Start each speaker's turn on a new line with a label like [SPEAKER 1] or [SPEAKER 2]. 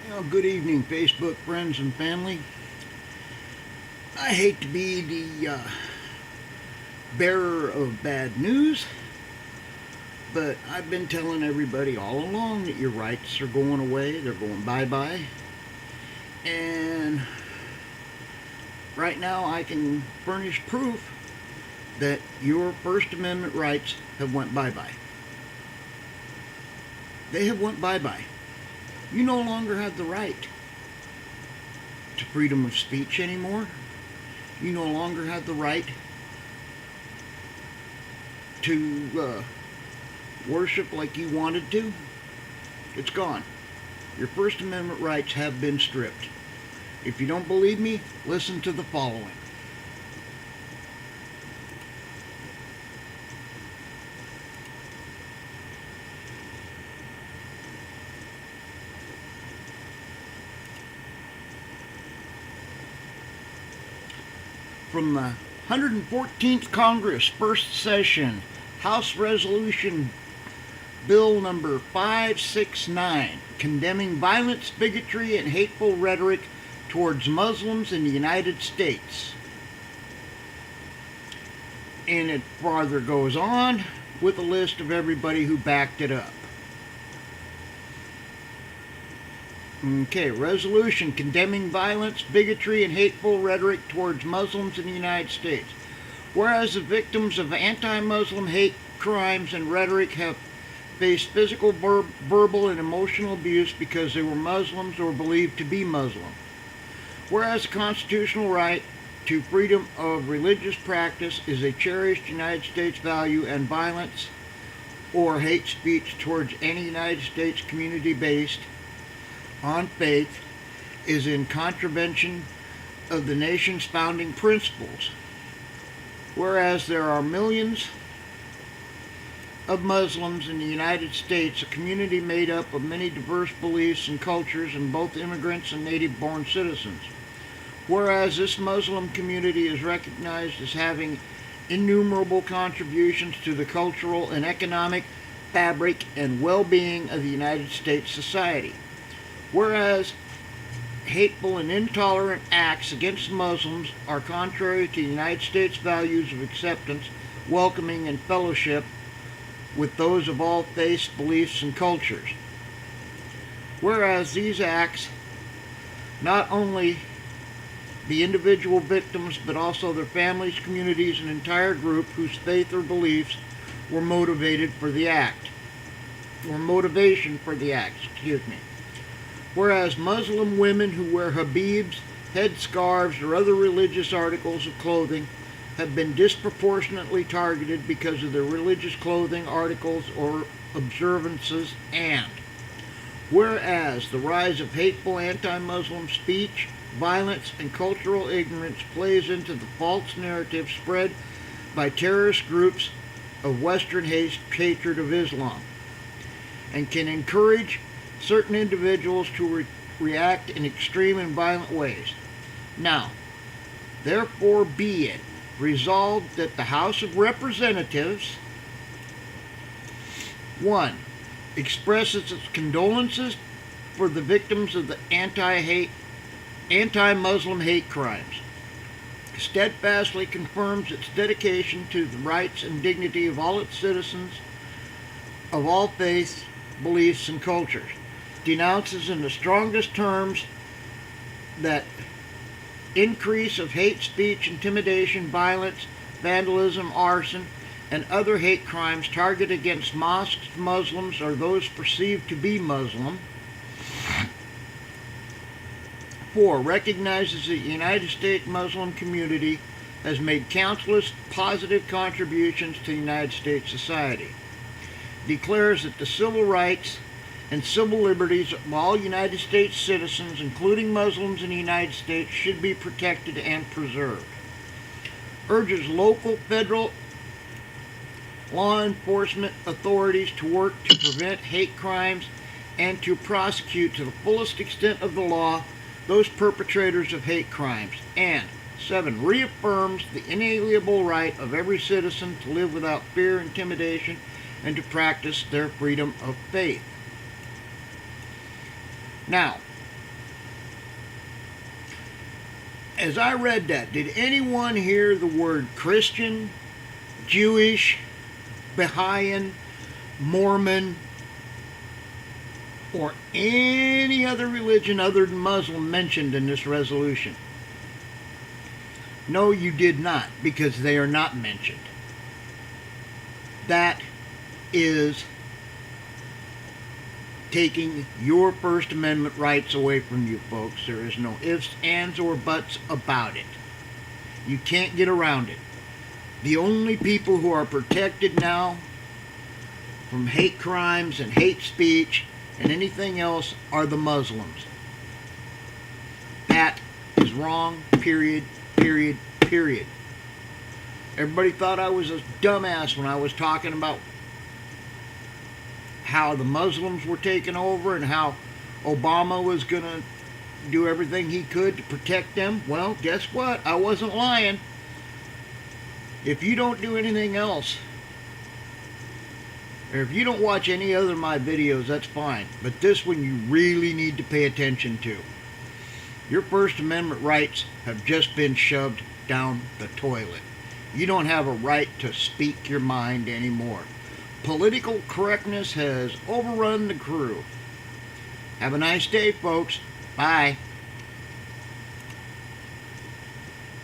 [SPEAKER 1] Well, good evening, Facebook friends and family. I hate to be the bearer of bad news, but I've been telling everybody all along that your rights are going away, they're going bye-bye. And right now I can furnish proof that your First Amendment rights have went bye-bye. They have went bye-bye. You no longer have the right to freedom of speech anymore. You no longer have the right to worship like you wanted to. It's gone. Your First Amendment rights have been stripped. If you don't believe me, listen to the following. From the 114th Congress, first session, House Resolution Bill number 569, condemning violence, bigotry, and hateful rhetoric towards Muslims in the United States. And it farther goes on with a list of everybody who backed it up. Okay, resolution condemning violence, bigotry, and hateful rhetoric towards Muslims in the United States. Whereas the victims of anti-Muslim hate crimes and rhetoric have faced physical, verbal, and emotional abuse because they were Muslims or believed to be Muslim. Whereas the constitutional right to freedom of religious practice is a cherished United States value, and violence or hate speech towards any United States community based on faith is in contravention of the nation's founding principles. Whereas there are millions of Muslims in the United States, a community made up of many diverse beliefs and cultures, and both immigrants and native-born citizens. Whereas this Muslim community is recognized as having innumerable contributions to the cultural and economic fabric and well-being of the United States society. Whereas hateful and intolerant acts against Muslims are contrary to the United States values of acceptance, welcoming, and fellowship with those of all faiths, beliefs, and cultures. Whereas these acts, not only the individual victims, but also their families, communities, and entire group whose faith or beliefs were motivation for the act. Whereas Muslim women who wear hijabs, headscarves, or other religious articles of clothing have been disproportionately targeted because of their religious clothing, articles, or observances, and whereas the rise of hateful anti-Muslim speech, violence, and cultural ignorance plays into the false narrative spread by terrorist groups of Western hatred of Islam, and can encourage certain individuals to react in extreme and violent ways. Now, therefore be it resolved that the House of Representatives 1. Expresses its condolences for the victims of the anti-Muslim hate crimes, steadfastly confirms its dedication to the rights and dignity of all its citizens of all faiths, beliefs, and cultures, denounces in the strongest terms that increase of hate speech, intimidation, violence, vandalism, arson, and other hate crimes targeted against mosques, Muslims, or those perceived to be Muslim. 4. Recognizes that the United States Muslim community has made countless positive contributions to the United States society. Declares that the civil rights and civil liberties of all United States citizens, including Muslims in the United States, should be protected and preserved. Urges local, federal law enforcement authorities to work to prevent hate crimes and to prosecute to the fullest extent of the law those perpetrators of hate crimes. And 7. Reaffirms the inalienable right of every citizen to live without fear, intimidation, and to practice their freedom of faith. Now, as I read that, did anyone hear the word Christian, Jewish, Baha'in, Mormon, or any other religion other than Muslim mentioned in this resolution? No, you did not, because they are not mentioned. That is taking your First Amendment rights away from you, folks. There is no ifs, ands, or buts about it. You can't get around it. The only people who are protected now from hate crimes and hate speech and anything else are the Muslims. That is wrong, period, period, period. Everybody thought I was a dumbass when I was talking about how the Muslims were taking over and how Obama was going to do everything he could to protect them. Well, guess what? I wasn't lying. If you don't do anything else, or if you don't watch any other of my videos, that's fine. But this one you really need to pay attention to. Your First Amendment rights have just been shoved down the toilet. You don't have a right to speak your mind anymore. Political correctness has overrun the crew. Have a nice day, folks. Bye.